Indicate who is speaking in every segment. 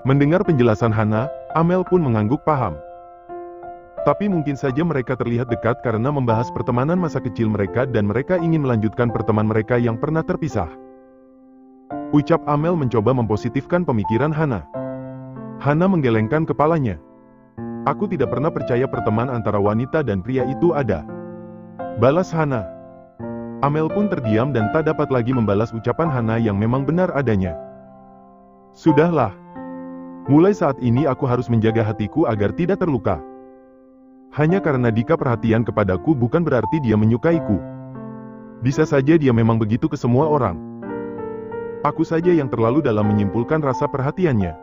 Speaker 1: Mendengar penjelasan Hana, Amel pun mengangguk paham. Tapi mungkin saja mereka terlihat dekat karena membahas pertemanan masa kecil mereka dan mereka ingin melanjutkan pertemanan mereka yang pernah terpisah. Ucap Amel mencoba mempositifkan pemikiran Hana. Hana menggelengkan kepalanya. Aku tidak pernah percaya pertemanan antara wanita dan pria itu ada. Balas Hana. Amel pun terdiam dan tak dapat lagi membalas ucapan Hana yang memang benar adanya. Sudahlah. Mulai saat ini aku harus menjaga hatiku agar tidak terluka. Hanya karena Dika perhatian kepadaku bukan berarti dia menyukaiku. Bisa saja dia memang begitu ke semua orang. Aku saja yang terlalu dalam menyimpulkan rasa perhatiannya.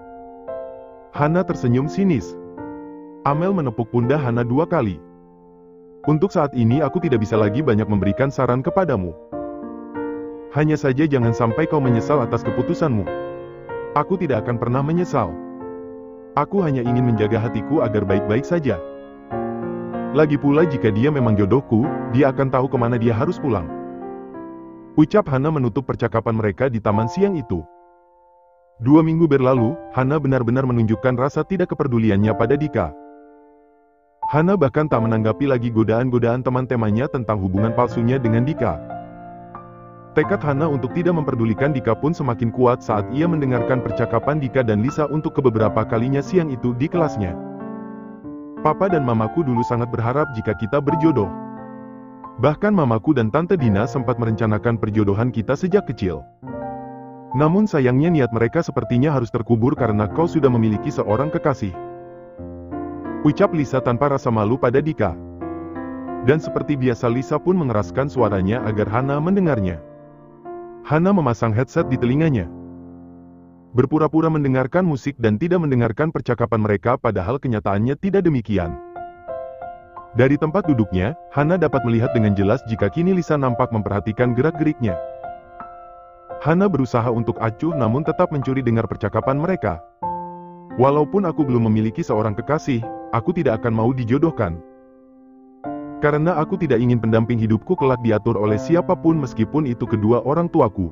Speaker 1: Hana tersenyum sinis. Amel menepuk pundak Hana 2 kali. Untuk saat ini aku tidak bisa lagi banyak memberikan saran kepadamu. Hanya saja jangan sampai kau menyesal atas keputusanmu. Aku tidak akan pernah menyesal. Aku hanya ingin menjaga hatiku agar baik-baik saja. Lagi pula jika dia memang jodohku, dia akan tahu kemana dia harus pulang. Ucap Hana menutup percakapan mereka di taman siang itu. 2 minggu berlalu, Hana benar-benar menunjukkan rasa tidak kepeduliannya pada Dika. Hana bahkan tak menanggapi lagi godaan-godaan teman-temannya tentang hubungan palsunya dengan Dika. Tekad Hana untuk tidak memperdulikan Dika pun semakin kuat saat ia mendengarkan percakapan Dika dan Lisa untuk kebeberapa kalinya siang itu di kelasnya. Papa dan mamaku dulu sangat berharap jika kita berjodoh. Bahkan mamaku dan Tante Dina sempat merencanakan perjodohan kita sejak kecil. Namun sayangnya niat mereka sepertinya harus terkubur karena kau sudah memiliki seorang kekasih. Ucap Lisa tanpa rasa malu pada Dika. Dan seperti biasa Lisa pun mengeraskan suaranya agar Hana mendengarnya. Hana memasang headset di telinganya. Berpura-pura mendengarkan musik dan tidak mendengarkan percakapan mereka padahal kenyataannya tidak demikian. Dari tempat duduknya, Hana dapat melihat dengan jelas jika kini Lisa nampak memperhatikan gerak-geriknya. Hana berusaha untuk acuh namun tetap mencuri dengar percakapan mereka. Walaupun aku belum memiliki seorang kekasih, aku tidak akan mau dijodohkan. Karena aku tidak ingin pendamping hidupku kelak diatur oleh siapapun meskipun itu kedua orang tuaku.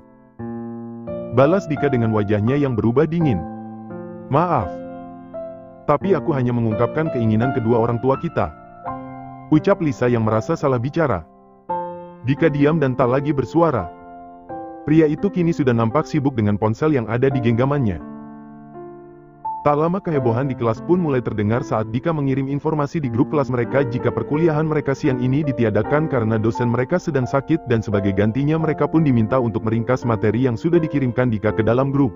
Speaker 1: Balas Dika dengan wajahnya yang berubah dingin. Maaf. Tapi aku hanya mengungkapkan keinginan kedua orang tua kita. Ucap Lisa yang merasa salah bicara. Dika diam dan tak lagi bersuara. Pria itu kini sudah nampak sibuk dengan ponsel yang ada di genggamannya. Tak lama kehebohan di kelas pun mulai terdengar saat Dika mengirim informasi di grup kelas mereka jika perkuliahan mereka siang ini ditiadakan karena dosen mereka sedang sakit dan sebagai gantinya mereka pun diminta untuk meringkas materi yang sudah dikirimkan Dika ke dalam grup.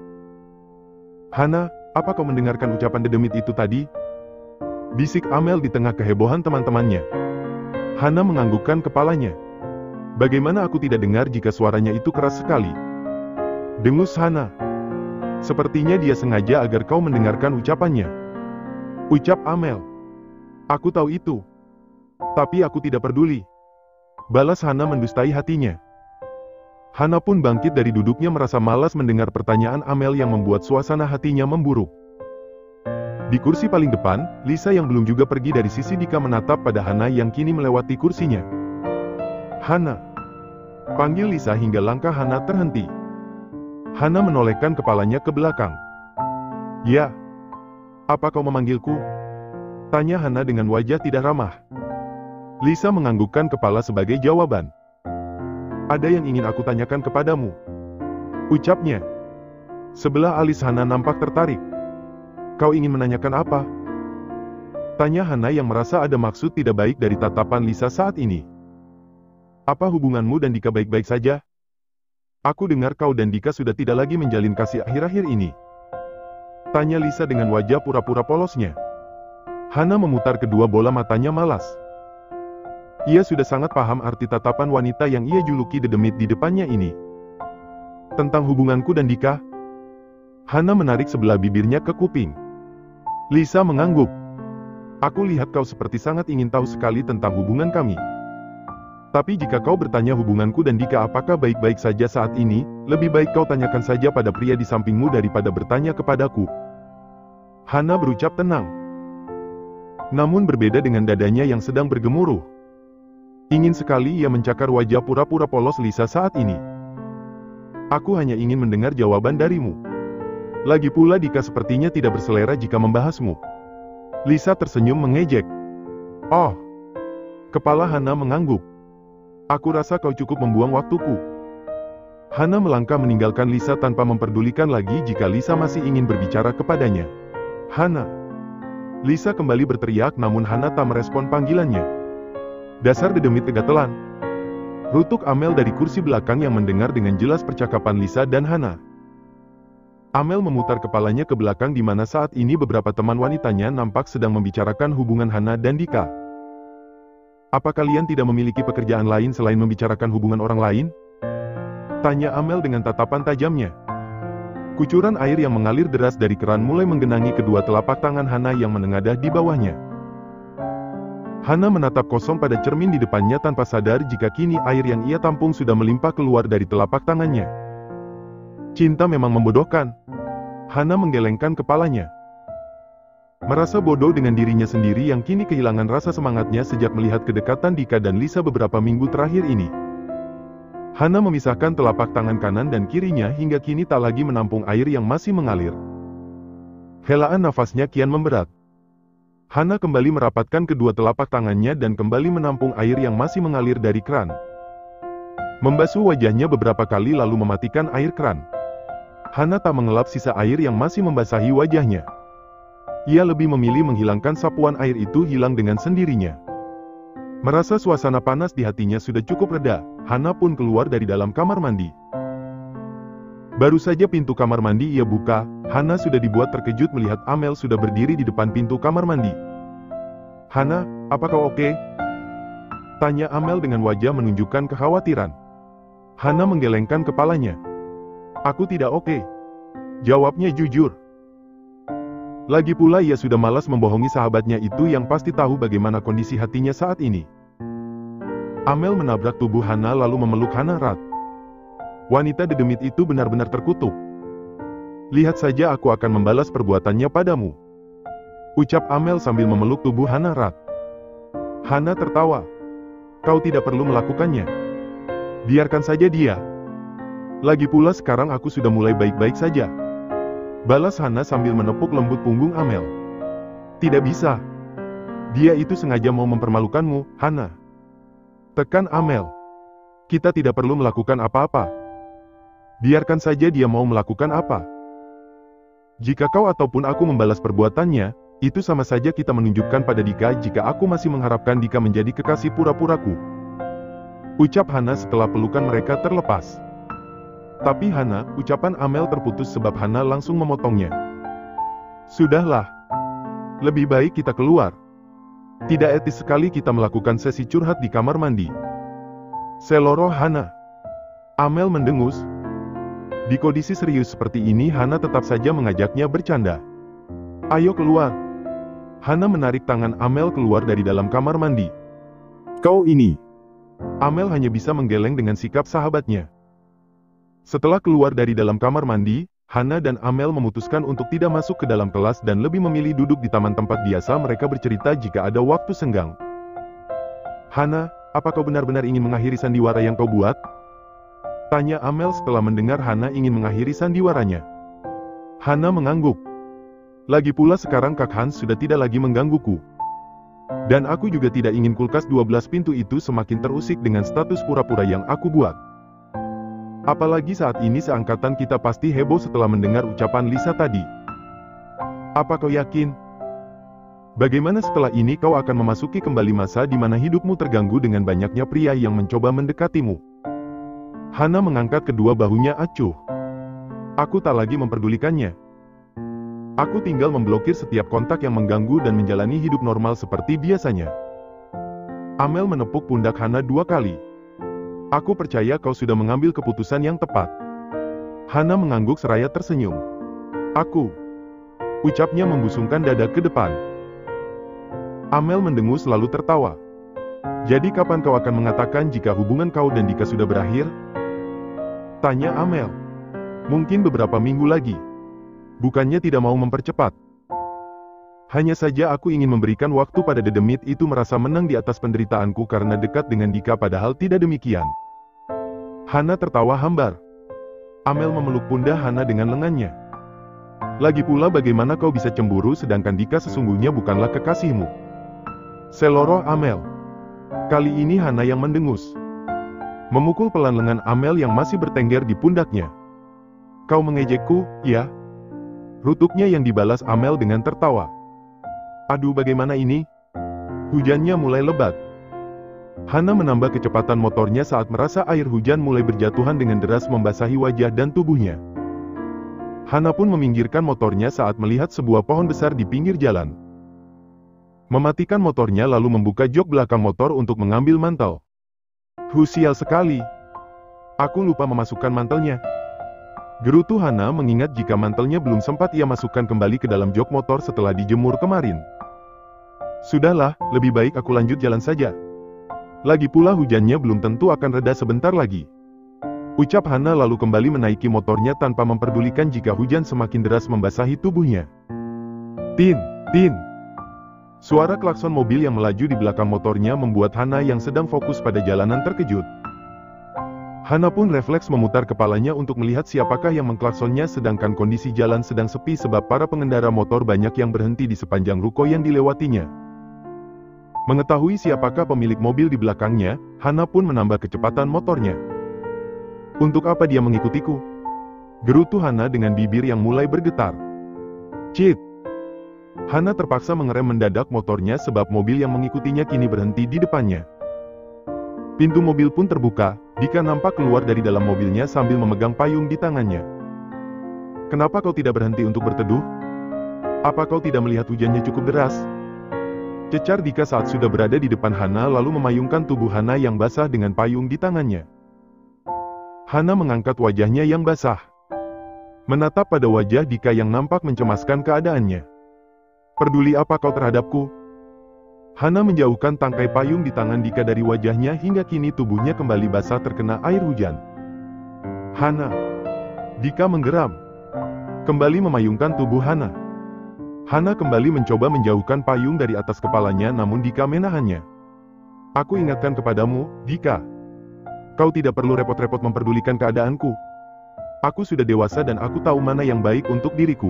Speaker 1: Hana, apa kau mendengarkan ucapan dedemit itu tadi? Bisik Amel di tengah kehebohan teman-temannya. Hana menganggukkan kepalanya. Bagaimana aku tidak dengar jika suaranya itu keras sekali? Dengus Hana. Sepertinya dia sengaja agar kau mendengarkan ucapannya. Ucap Amel. Aku tahu itu. Tapi aku tidak peduli. Balas Hana mendustai hatinya. Hana pun bangkit dari duduknya merasa malas mendengar pertanyaan Amel yang membuat suasana hatinya memburuk. Di kursi paling depan, Lisa yang belum juga pergi dari sisi Dika menatap pada Hana yang kini melewati kursinya. Hana. Panggil Lisa hingga langkah Hana terhenti. Hana menolehkan kepalanya ke belakang. Ya. Apa kau memanggilku? Tanya Hana dengan wajah tidak ramah. Lisa menganggukkan kepala sebagai jawaban. Ada yang ingin aku tanyakan kepadamu. Ucapnya. Sebelah alis Hana nampak tertarik. Kau ingin menanyakan apa? Tanya Hana yang merasa ada maksud tidak baik dari tatapan Lisa saat ini. Apa hubunganmu dan Dika baik-baik saja? Aku dengar kau dan Dika sudah tidak lagi menjalin kasih akhir-akhir ini. Tanya Lisa dengan wajah pura-pura polosnya. Hana memutar kedua bola matanya malas. Ia sudah sangat paham arti tatapan wanita yang ia juluki dedemit di depannya ini. Tentang hubunganku dan Dika? Hana menarik sebelah bibirnya ke kuping. Lisa mengangguk. Aku lihat kau seperti sangat ingin tahu sekali tentang hubungan kami. Tapi jika kau bertanya hubunganku dan Dika apakah baik-baik saja saat ini, lebih baik kau tanyakan saja pada pria di sampingmu daripada bertanya kepadaku. Hana berucap tenang. Namun berbeda dengan dadanya yang sedang bergemuruh. Ingin sekali ia mencakar wajah pura-pura polos Lisa saat ini. Aku hanya ingin mendengar jawaban darimu. Lagi pula Dika sepertinya tidak berselera jika membahasmu. Lisa tersenyum mengejek. Oh. Kepala Hana mengangguk. Aku rasa kau cukup membuang waktuku. Hana melangkah meninggalkan Lisa tanpa memperdulikan lagi jika Lisa masih ingin berbicara kepadanya. Hana. Lisa kembali berteriak namun Hana tak merespon panggilannya. Dasar dedemit kegatelan. Rutuk Amel dari kursi belakang yang mendengar dengan jelas percakapan Lisa dan Hana. Amel memutar kepalanya ke belakang di mana saat ini beberapa teman wanitanya nampak sedang membicarakan hubungan Hana dan Dika. Apa kalian tidak memiliki pekerjaan lain selain membicarakan hubungan orang lain? Tanya Amel dengan tatapan tajamnya. Kucuran air yang mengalir deras dari keran mulai menggenangi kedua telapak tangan Hana yang menengadah di bawahnya. Hana menatap kosong pada cermin di depannya tanpa sadar jika kini air yang ia tampung sudah melimpah keluar dari telapak tangannya. Cinta memang membodohkan. Hana menggelengkan kepalanya. Merasa bodoh dengan dirinya sendiri yang kini kehilangan rasa semangatnya sejak melihat kedekatan Dika dan Lisa beberapa minggu terakhir ini. Hana memisahkan telapak tangan kanan dan kirinya hingga kini tak lagi menampung air yang masih mengalir. Helaan nafasnya kian memberat. Hana kembali merapatkan kedua telapak tangannya dan kembali menampung air yang masih mengalir dari keran. Membasuh wajahnya beberapa kali lalu mematikan air keran. Hana tak mengelap sisa air yang masih membasahi wajahnya. Ia lebih memilih menghilangkan sapuan air itu hilang dengan sendirinya. Merasa suasana panas di hatinya sudah cukup reda, Hana pun keluar dari dalam kamar mandi. Baru saja pintu kamar mandi ia buka, Hana sudah dibuat terkejut melihat Amel sudah berdiri di depan pintu kamar mandi. Hana, apa kau oke? Tanya Amel dengan wajah menunjukkan kekhawatiran. Hana menggelengkan kepalanya. Aku tidak oke. Jawabnya jujur. Lagi pula ia sudah malas membohongi sahabatnya itu yang pasti tahu bagaimana kondisi hatinya saat ini. Amel menabrak tubuh Hana lalu memeluk Hana erat. Wanita dedemit itu benar-benar terkutuk. Lihat saja aku akan membalas perbuatannya padamu. Ucap Amel sambil memeluk tubuh Hana erat. Hana tertawa. Kau tidak perlu melakukannya. Biarkan saja dia. Lagi pula sekarang aku sudah mulai baik-baik saja. Balas Hana sambil menepuk lembut punggung Amel. Tidak bisa. Dia itu sengaja mau mempermalukanmu, Hana. Tekan Amel. Kita tidak perlu melakukan apa-apa. Biarkan saja dia mau melakukan apa. Jika kau ataupun aku membalas perbuatannya, itu sama saja kita menunjukkan pada Dika jika aku masih mengharapkan Dika menjadi kekasih pura-puraku. Ucap Hana setelah pelukan mereka terlepas. Tapi Hana, ucapan Amel terputus sebab Hana langsung memotongnya. Sudahlah. Lebih baik kita keluar. Tidak etis sekali kita melakukan sesi curhat di kamar mandi. Seloroh Hana. Amel mendengus. Di kondisi serius seperti ini Hana tetap saja mengajaknya bercanda. Ayo keluar. Hana menarik tangan Amel keluar dari dalam kamar mandi. Kau ini. Amel hanya bisa menggeleng dengan sikap sahabatnya. Setelah keluar dari dalam kamar mandi, Hana dan Amel memutuskan untuk tidak masuk ke dalam kelas dan lebih memilih duduk di taman tempat biasa mereka bercerita jika ada waktu senggang. Hana, apa kau benar-benar ingin mengakhiri sandiwara yang kau buat? Tanya Amel setelah mendengar Hana ingin mengakhiri sandiwaranya. Hana mengangguk. Lagi pula sekarang Kak Hans sudah tidak lagi menggangguku. Dan aku juga tidak ingin kulkas 12 pintu itu semakin terusik dengan status pura-pura yang aku buat. Apalagi saat ini seangkatan kita pasti heboh setelah mendengar ucapan Lisa tadi. Apa kau yakin? Bagaimana setelah ini kau akan memasuki kembali masa di mana hidupmu terganggu dengan banyaknya pria yang mencoba mendekatimu? Hana mengangkat kedua bahunya acuh. Aku tak lagi memperdulikannya. Aku tinggal memblokir setiap kontak yang mengganggu dan menjalani hidup normal seperti biasanya. Amel menepuk pundak Hana 2 kali. Aku percaya kau sudah mengambil keputusan yang tepat. Hana mengangguk seraya tersenyum. Aku. Ucapnya membusungkan dada ke depan. Amel mendengus lalu tertawa. Jadi kapan kau akan mengatakan jika hubungan kau dan Dika sudah berakhir? Tanya Amel. Mungkin beberapa minggu lagi. Bukannya tidak mau mempercepat. Hanya saja aku ingin memberikan waktu pada dedemit itu merasa menang di atas penderitaanku karena dekat dengan Dika padahal tidak demikian. Hana tertawa hambar. Amel memeluk pundak Hana dengan lengannya. Lagi pula bagaimana kau bisa cemburu sedangkan Dika sesungguhnya bukanlah kekasihmu? Seloroh Amel. Kali ini Hana yang mendengus. Memukul pelan lengan Amel yang masih bertengger di pundaknya. Kau mengejekku, ya? Rutuknya yang dibalas Amel dengan tertawa. Aduh, bagaimana ini? Hujannya mulai lebat. Hana menambah kecepatan motornya saat merasa air hujan mulai berjatuhan dengan deras membasahi wajah dan tubuhnya. Hana pun meminggirkan motornya saat melihat sebuah pohon besar di pinggir jalan. Mematikan motornya lalu membuka jok belakang motor untuk mengambil mantel. Sial sekali. Aku lupa memasukkan mantelnya. Gerutu Hana mengingat jika mantelnya belum sempat ia masukkan kembali ke dalam jok motor setelah dijemur kemarin. Sudahlah, lebih baik aku lanjut jalan saja. Lagi pula hujannya belum tentu akan reda sebentar lagi. Ucap Hana lalu kembali menaiki motornya tanpa memperdulikan jika hujan semakin deras membasahi tubuhnya. Tin, tin. Suara klakson mobil yang melaju di belakang motornya membuat Hana yang sedang fokus pada jalanan terkejut. Hana pun refleks memutar kepalanya untuk melihat siapakah yang mengklaksonnya sedangkan kondisi jalan sedang sepi sebab para pengendara motor banyak yang berhenti di sepanjang ruko yang dilewatinya. Mengetahui siapakah pemilik mobil di belakangnya, Hana pun menambah kecepatan motornya. Untuk apa dia mengikutiku? Gerutu Hana dengan bibir yang mulai bergetar. Cit! Hana terpaksa mengerem mendadak motornya sebab mobil yang mengikutinya kini berhenti di depannya. Pintu mobil pun terbuka, Dika nampak keluar dari dalam mobilnya sambil memegang payung di tangannya. Kenapa kau tidak berhenti untuk berteduh? Apa kau tidak melihat hujannya cukup deras? Cecar Dika saat sudah berada di depan Hana lalu memayungkan tubuh Hana yang basah dengan payung di tangannya. Hana mengangkat wajahnya yang basah. Menatap pada wajah Dika yang nampak mencemaskan keadaannya. Peduli apa kau terhadapku? Hana menjauhkan tangkai payung di tangan Dika dari wajahnya hingga kini tubuhnya kembali basah terkena air hujan. Hana. Dika menggeram. Kembali memayungkan tubuh Hana. Hana kembali mencoba menjauhkan payung dari atas kepalanya namun Dika menahannya. Aku ingatkan kepadamu, Dika. Kau tidak perlu repot-repot memperdulikan keadaanku. Aku sudah dewasa dan aku tahu mana yang baik untuk diriku.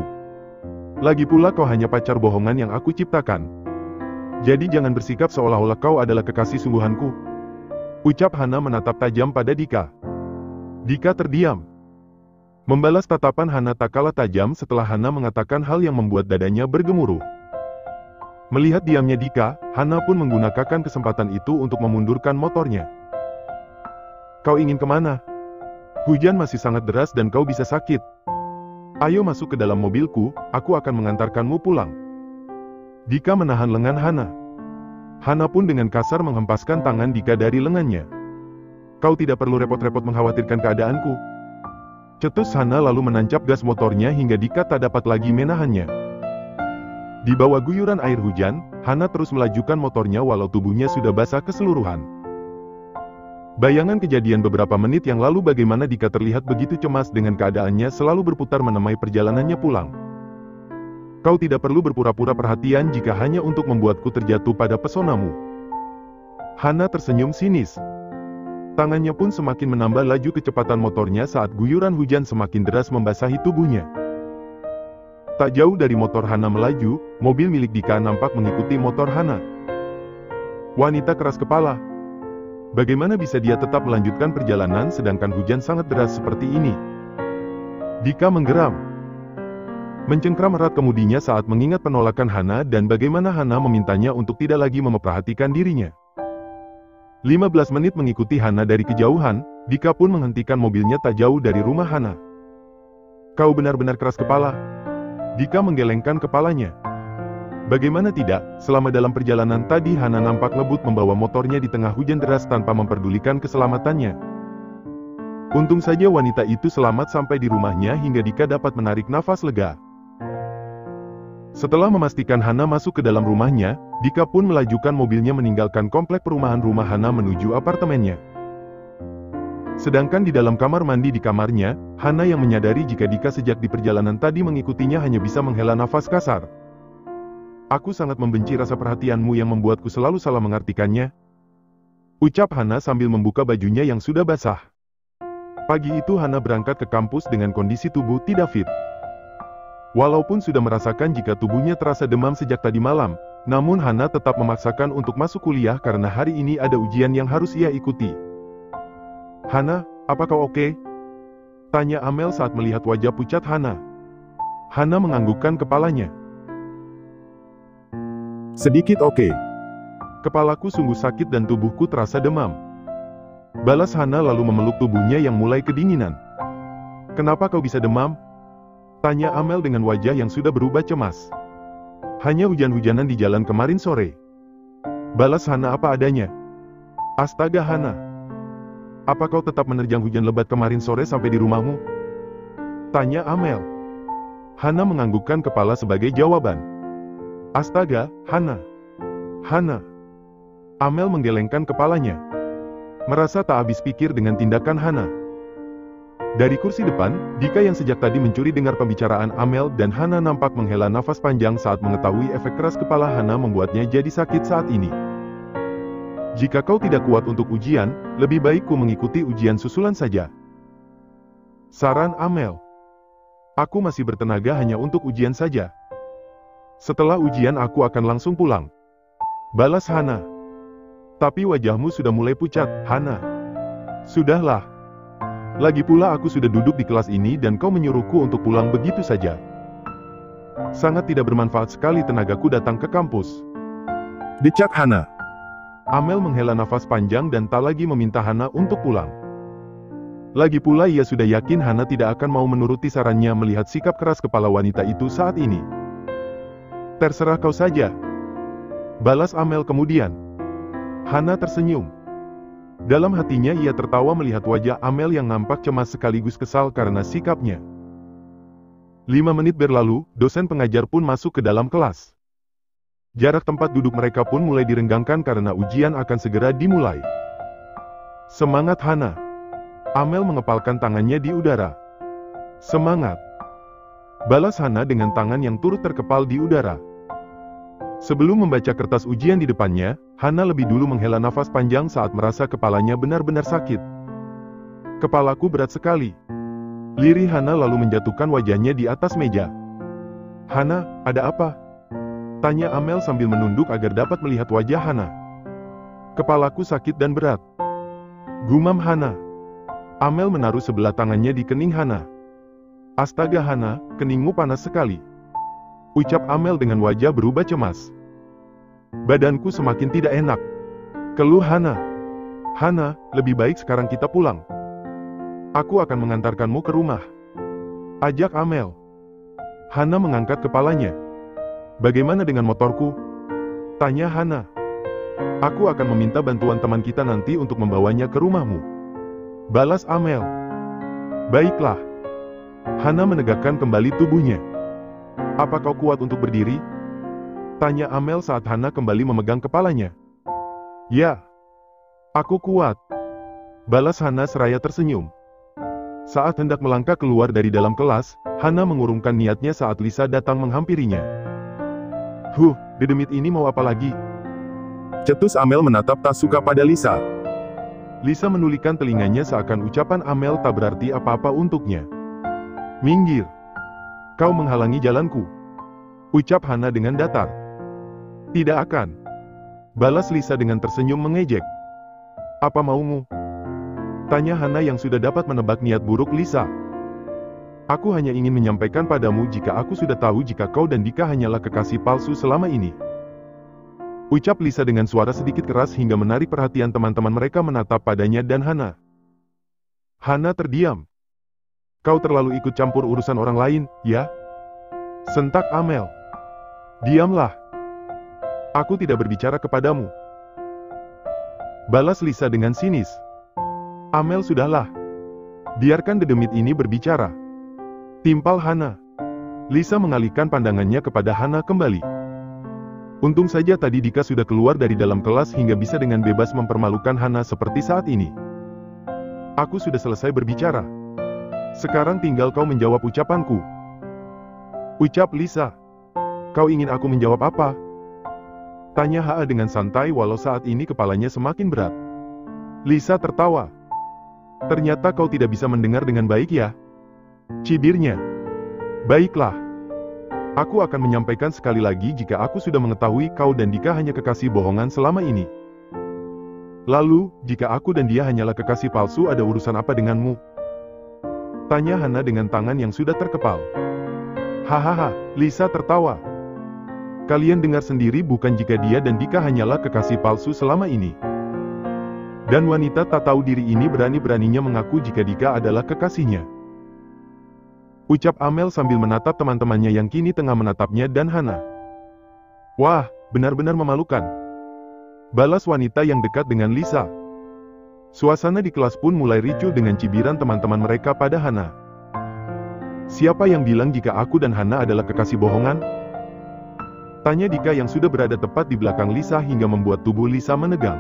Speaker 1: Lagi pula kau hanya pacar bohongan yang aku ciptakan. Jadi jangan bersikap seolah-olah kau adalah kekasih sungguhanku. Ucap Hana menatap tajam pada Dika. Dika terdiam. Membalas tatapan Hana tak kalah tajam setelah Hana mengatakan hal yang membuat dadanya bergemuruh. Melihat diamnya Dika, Hana pun menggunakan kesempatan itu untuk memundurkan motornya. Kau ingin kemana? Hujan masih sangat deras dan kau bisa sakit. Ayo masuk ke dalam mobilku, aku akan mengantarkanmu pulang. Dika menahan lengan Hana. Hana pun dengan kasar menghempaskan tangan Dika dari lengannya. Kau tidak perlu repot-repot mengkhawatirkan keadaanku. Cetus Hana lalu menancap gas motornya hingga Dika tak dapat lagi menahannya. Di bawah guyuran air hujan, Hana terus melajukan motornya walau tubuhnya sudah basah keseluruhan. Bayangan kejadian beberapa menit yang lalu bagaimana Dika terlihat begitu cemas dengan keadaannya selalu berputar menemai perjalanannya pulang. Kau tidak perlu berpura-pura perhatian jika hanya untuk membuatku terjatuh pada pesonamu. Hana tersenyum sinis. Tangannya pun semakin menambah laju kecepatan motornya saat guyuran hujan semakin deras membasahi tubuhnya. Tak jauh dari motor Hana melaju, mobil milik Dika nampak mengikuti motor Hana. Wanita keras kepala. Bagaimana bisa dia tetap melanjutkan perjalanan sedangkan hujan sangat deras seperti ini? Dika menggeram. Mencengkram erat kemudinya saat mengingat penolakan Hana dan bagaimana Hana memintanya untuk tidak lagi memperhatikan dirinya. 15 menit mengikuti Hana dari kejauhan, Dika pun menghentikan mobilnya tak jauh dari rumah Hana. Kau benar-benar keras kepala. Dika menggelengkan kepalanya. Bagaimana tidak, selama dalam perjalanan tadi Hana nampak ngebut membawa motornya di tengah hujan deras tanpa memperdulikan keselamatannya. Untung saja wanita itu selamat sampai di rumahnya hingga Dika dapat menarik nafas lega. Setelah memastikan Hana masuk ke dalam rumahnya, Dika pun melajukan mobilnya meninggalkan komplek perumahan rumah Hana menuju apartemennya. Sedangkan di dalam kamar mandi di kamarnya, Hana yang menyadari jika Dika sejak di perjalanan tadi mengikutinya hanya bisa menghela nafas kasar. Aku sangat membenci rasa perhatianmu yang membuatku selalu salah mengartikannya. Ucap Hana sambil membuka bajunya yang sudah basah. Pagi itu Hana berangkat ke kampus dengan kondisi tubuh tidak fit. Walaupun sudah merasakan jika tubuhnya terasa demam sejak tadi malam, namun Hana tetap memaksakan untuk masuk kuliah karena hari ini ada ujian yang harus ia ikuti. "Hana, apa kau oke?" tanya Amel saat melihat wajah pucat Hana. Hana menganggukkan kepalanya. "Sedikit oke. Kepalaku sungguh sakit dan tubuhku terasa demam," balas Hana lalu memeluk tubuhnya yang mulai kedinginan. "Kenapa kau bisa demam?" tanya Amel dengan wajah yang sudah berubah cemas. "Hanya hujan-hujanan di jalan kemarin sore," balas Hana apa adanya. "Astaga Hana, apa kau tetap menerjang hujan lebat kemarin sore sampai di rumahmu?" tanya Amel. Hana menganggukkan kepala sebagai jawaban. "Astaga, Hana. Hana." Amel menggelengkan kepalanya, merasa tak habis pikir dengan tindakan Hana. Dari kursi depan, Dika yang sejak tadi mencuri dengar pembicaraan Amel dan Hana nampak menghela nafas panjang saat mengetahui efek keras kepala Hana membuatnya jadi sakit saat ini. "Jika kau tidak kuat untuk ujian, lebih baik ku mengikuti ujian susulan saja," saran Amel. "Aku masih bertenaga hanya untuk ujian saja. Setelah ujian aku akan langsung pulang," balas Hana. "Tapi wajahmu sudah mulai pucat, Hana." "Sudahlah. Lagi pula aku sudah duduk di kelas ini dan kau menyuruhku untuk pulang begitu saja. Sangat tidak bermanfaat sekali tenagaku datang ke kampus," decak Hana. Amel menghela nafas panjang dan tak lagi meminta Hana untuk pulang. Lagi pula ia sudah yakin Hana tidak akan mau menuruti sarannya melihat sikap keras kepala wanita itu saat ini. "Terserah kau saja," balas Amel kemudian. Hana tersenyum. Dalam hatinya ia tertawa melihat wajah Amel yang nampak cemas sekaligus kesal karena sikapnya. 5 menit berlalu, dosen pengajar pun masuk ke dalam kelas. Jarak tempat duduk mereka pun mulai direnggangkan karena ujian akan segera dimulai. "Semangat Hana!" Amel mengepalkan tangannya di udara. "Semangat!" balas Hana dengan tangan yang turut terkepal di udara. Sebelum membaca kertas ujian di depannya, Hana lebih dulu menghela nafas panjang saat merasa kepalanya benar-benar sakit. "Kepalaku berat sekali," lirih Hana lalu menjatuhkan wajahnya di atas meja. "Hana, ada apa?" tanya Amel sambil menunduk agar dapat melihat wajah Hana. "Kepalaku sakit dan berat," gumam Hana. Amel menaruh sebelah tangannya di kening Hana. "Astaga Hana, keningmu panas sekali," ucap Amel dengan wajah berubah cemas. "Badanku semakin tidak enak," keluh Hana. "Hana, lebih baik sekarang kita pulang. Aku akan mengantarkanmu ke rumah," ajak Amel. Hana mengangkat kepalanya. "Bagaimana dengan motorku?" tanya Hana. "Aku akan meminta bantuan teman kita nanti untuk membawanya ke rumahmu," balas Amel. "Baiklah." Hana menegakkan kembali tubuhnya. "Apa kau kuat untuk berdiri?" tanya Amel saat Hana kembali memegang kepalanya. "Ya, aku kuat," balas Hana seraya tersenyum. Saat hendak melangkah keluar dari dalam kelas, Hana mengurungkan niatnya saat Lisa datang menghampirinya. Dedemit ini mau apa lagi?" cetus Amel menatap tak suka pada Lisa. Lisa menulikan telinganya seakan ucapan Amel tak berarti apa-apa untuknya. "Minggir. Kau menghalangi jalanku," ucap Hana dengan datar. "Tidak akan," balas Lisa dengan tersenyum mengejek. "Apa maumu?" tanya Hana yang sudah dapat menebak niat buruk Lisa. "Aku hanya ingin menyampaikan padamu jika aku sudah tahu jika kau dan Dika hanyalah kekasih palsu selama ini," ucap Lisa dengan suara sedikit keras hingga menarik perhatian teman-teman mereka menatap padanya dan Hana. Hana terdiam. "Kau terlalu ikut campur urusan orang lain, ya?" sentak Amel. "Diamlah. Aku tidak berbicara kepadamu," balas Lisa dengan sinis. "Amel, sudahlah. Biarkan dedemit ini berbicara," timpal Hana. Lisa mengalihkan pandangannya kepada Hana kembali. Untung saja tadi Dika sudah keluar dari dalam kelas hingga bisa dengan bebas mempermalukan Hana seperti saat ini. "Aku sudah selesai berbicara. Sekarang tinggal kau menjawab ucapanku," ucap Lisa. "Kau ingin aku menjawab apa?" tanya Ha dengan santai walau saat ini kepalanya semakin berat. Lisa tertawa. "Ternyata kau tidak bisa mendengar dengan baik ya?" cibirnya. "Baiklah. Aku akan menyampaikan sekali lagi jika aku sudah mengetahui kau dan Dika hanya kekasih bohongan selama ini. Lalu, jika aku dan dia hanyalah kekasih palsu, ada urusan apa denganmu? Tanya Hana dengan tangan yang sudah terkepal. Hahaha, Lisa tertawa. Kalian dengar sendiri bukan jika dia dan Dika hanyalah kekasih palsu selama ini. Dan wanita tak tahu diri ini berani-beraninya mengaku jika Dika adalah kekasihnya. Ucap Amel sambil menatap teman-temannya yang kini tengah menatapnya dan Hana. Wah, benar-benar memalukan. Balas wanita yang dekat dengan Lisa. Suasana di kelas pun mulai ricuh dengan cibiran teman-teman mereka pada Hana. Siapa yang bilang jika aku dan Hana adalah kekasih bohongan? Tanya Dika yang sudah berada tepat di belakang Lisa hingga membuat tubuh Lisa menegang.